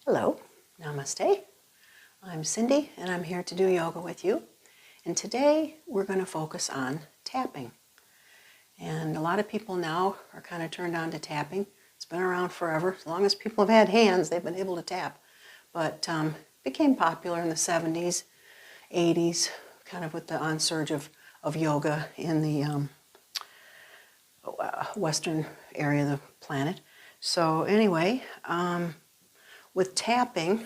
Hello, namaste. I'm Cindy and I'm here to do yoga with you. And today we're going to focus on tapping. And a lot of people now are kind of turned on to tapping. It's been around forever. As long as people have had hands, they've been able to tap. But it became popular in the 70s, 80s, kind of with the onsurge of yoga in the western area of the planet. So anyway, with tapping,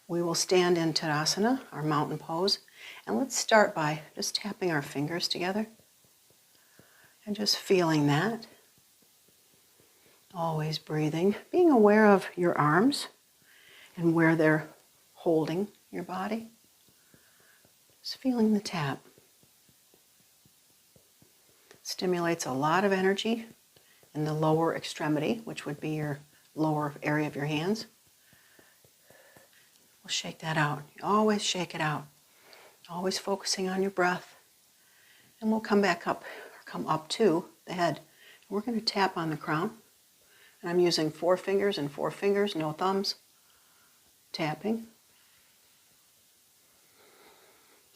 we will stand in Tadasana, our mountain pose, and let's start by just tapping our fingers together and just feeling that. Always breathing, being aware of your arms and where they're holding your body. Just feeling the tap. Stimulates a lot of energy in the lower extremity, which would be your lower area of your hands. We'll shake that out. You always shake it out. Always focusing on your breath. And we'll come back up, or come up to the head. We're going to tap on the crown. And I'm using 4 fingers and 4 fingers, no thumbs. Tapping.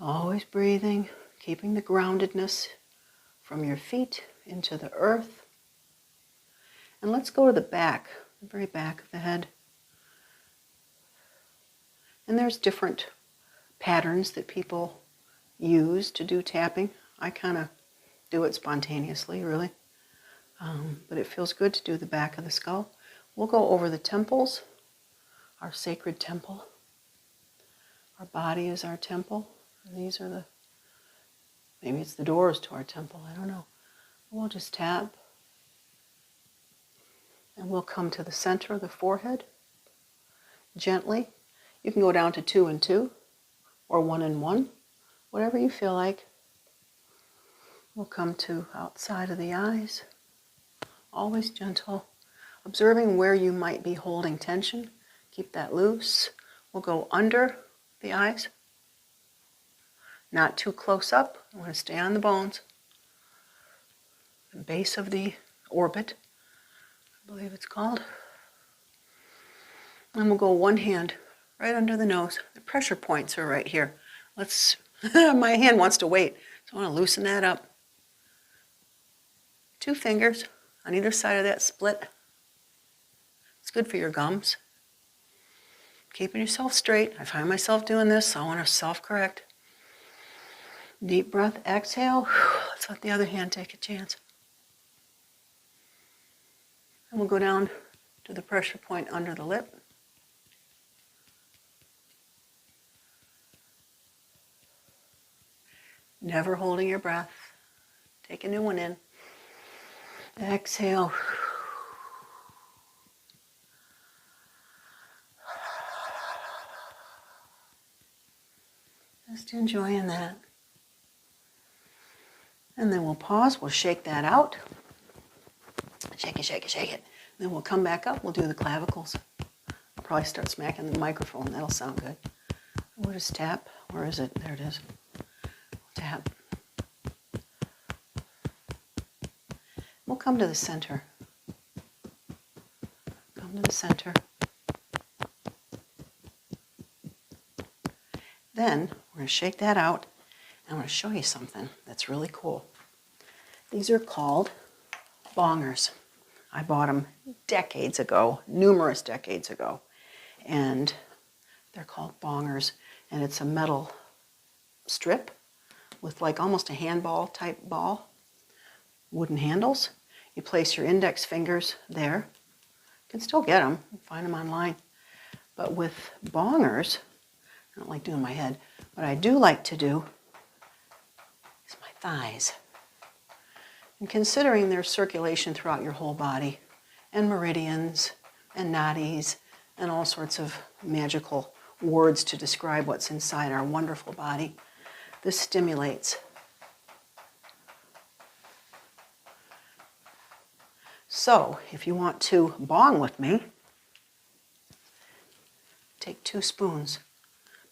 Always breathing, keeping the groundedness from your feet into the earth. And let's go to the back, the very back of the head. And there's different patterns that people use to do tapping. I kind of do it spontaneously, really. But it feels good to do the back of the skull. We'll go over the temples, our sacred temple. Our body is our temple. And these are maybe it's the doors to our temple, I don't know. We'll just tap. And we'll come to the center of the forehead, gently. You can go down to 2 and 2, or 1 and 1, whatever you feel like. We'll come to outside of the eyes, always gentle, observing where you might be holding tension. Keep that loose. We'll go under the eyes, not too close up. I want to stay on the bones, the base of the orbit, I believe it's called. And we'll go one hand right under the nose. The pressure points are right here. My hand wants to wait, so I want to loosen that up. 2 fingers on either side of that split. It's good for your gums. Keeping yourself straight. I find myself doing this, so I want to self-correct. Deep breath, exhale. Let's let the other hand take a chance. And we'll go down to the pressure point under the lip. Never holding your breath. Take a new one in. Exhale. Just enjoying that. And then we'll pause. We'll shake that out. Shake it, shake it, shake it. Then we'll come back up. We'll do the clavicles. I'll probably start smacking the microphone. That'll sound good. We'll just tap. Where is it? There it is. Tap. We'll come to the center. Come to the center. Then we're going to shake that out, and I'm going to show you something that's really cool. These are called Bongers. I bought them decades ago, numerous decades ago, and they're called Bongers, and it's a metal strip with like almost a handball type ball, wooden handles. You place your index fingers there. You can still get them, you can find them online. But with Bongers, I don't like doing my head. What I do like to do is my thighs. And considering there's circulation throughout your whole body, and meridians, and nadis, and all sorts of magical words to describe what's inside our wonderful body, this stimulates. So, if you want to bong with me, take 2 spoons,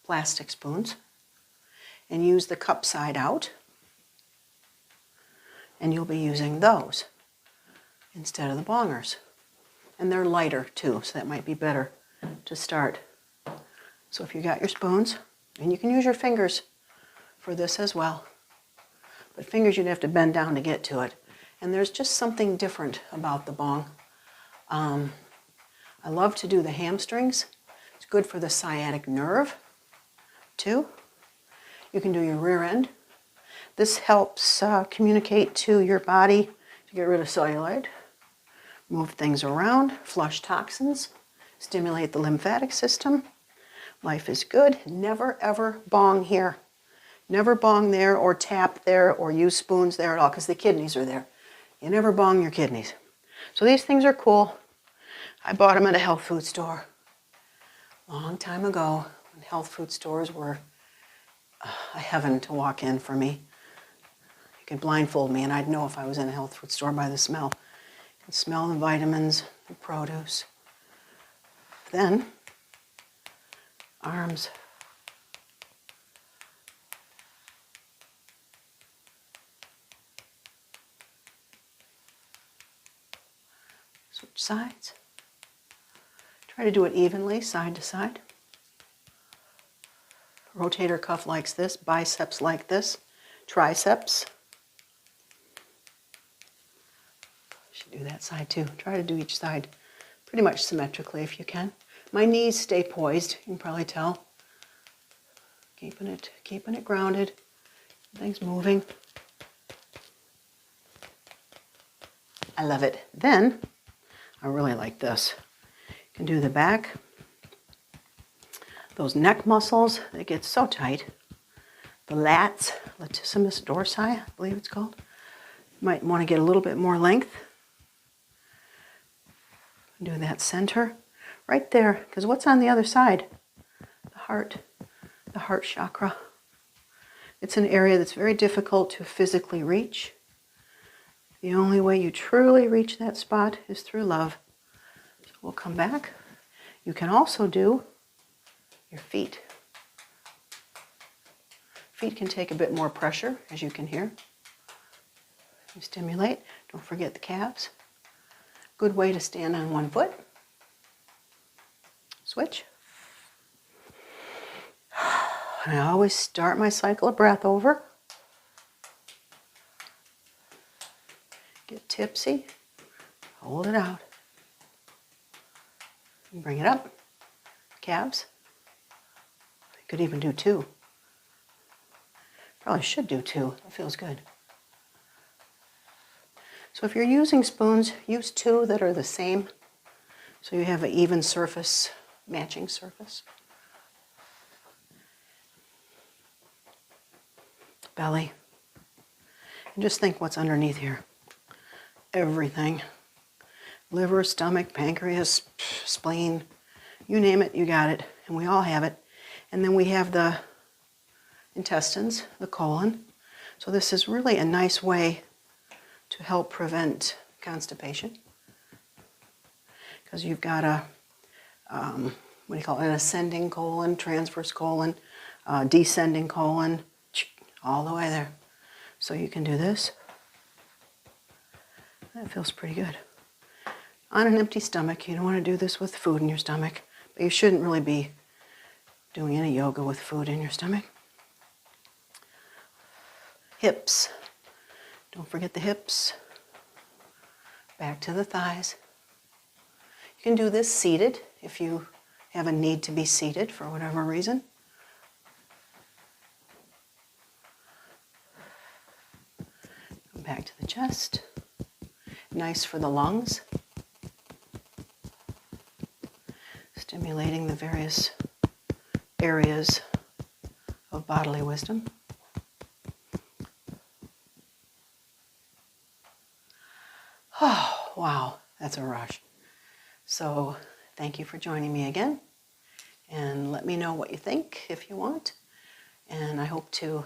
plastic spoons, and use the cup side out, and you'll be using those instead of the Bongers. And they're lighter too, so that might be better to start. So if you got your spoons, and you can use your fingers for this as well, but fingers you'd have to bend down to get to it. And there's just something different about the bong. I love to do the hamstrings. It's good for the sciatic nerve, too. You can do your rear end. This helps communicate to your body to get rid of cellulite, move things around, flush toxins, stimulate the lymphatic system. Life is good. Never, ever bong here. Never bong there or tap there or use spoons there at all, because the kidneys are there. You never bong your kidneys. So these things are cool. I bought them at a health food store a long time ago when health food stores were a heaven to walk in for me. You could blindfold me and I'd know if I was in a health food store by the smell. You can smell the vitamins, the produce. Then, arms. Switch sides. Try to do it evenly, side to side. Rotator cuff likes this, biceps like this, triceps. Should do that side too. Try to do each side pretty much symmetrically if you can. My knees stay poised, you can probably tell. Keeping it grounded. Things moving. I love it. Then, I really like this. You can do the back. Those neck muscles, they get so tight. The lats, latissimus dorsi, I believe it's called. You might want to get a little bit more length. Do that center right there, because what's on the other side? The heart chakra. It's an area that's very difficult to physically reach. The only way you truly reach that spot is through love. So we'll come back. You can also do your feet. Feet can take a bit more pressure, as you can hear. You stimulate. Don't forget the calves. Good way to stand on one foot. Switch. And I always start my cycle of breath over. Get tipsy. Hold it out. And bring it up. Calves. You could even do two. Probably should do two. That feels good. So if you're using spoons, use two that are the same, so you have an even surface, matching surface. Belly. And just think what's underneath here. Everything. Liver, stomach, pancreas, spleen, you name it, you got it. And we all have it. And then we have the intestines, the colon. So this is really a nice way to help prevent constipation, because you've got a, what do you call it, an ascending colon, transverse colon, descending colon, all the way there. So you can do this. That feels pretty good. On an empty stomach, you don't want to do this with food in your stomach, but you shouldn't really be doing any yoga with food in your stomach. Hips. Don't forget the hips. Back to the thighs. You can do this seated if you have a need to be seated for whatever reason. Come back to the chest. Nice for the lungs. Stimulating the various areas of bodily wisdom. Oh, wow, that's a rush. So thank you for joining me again. And let me know what you think if you want. And I hope to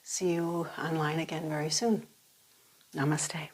see you online again very soon. Namaste.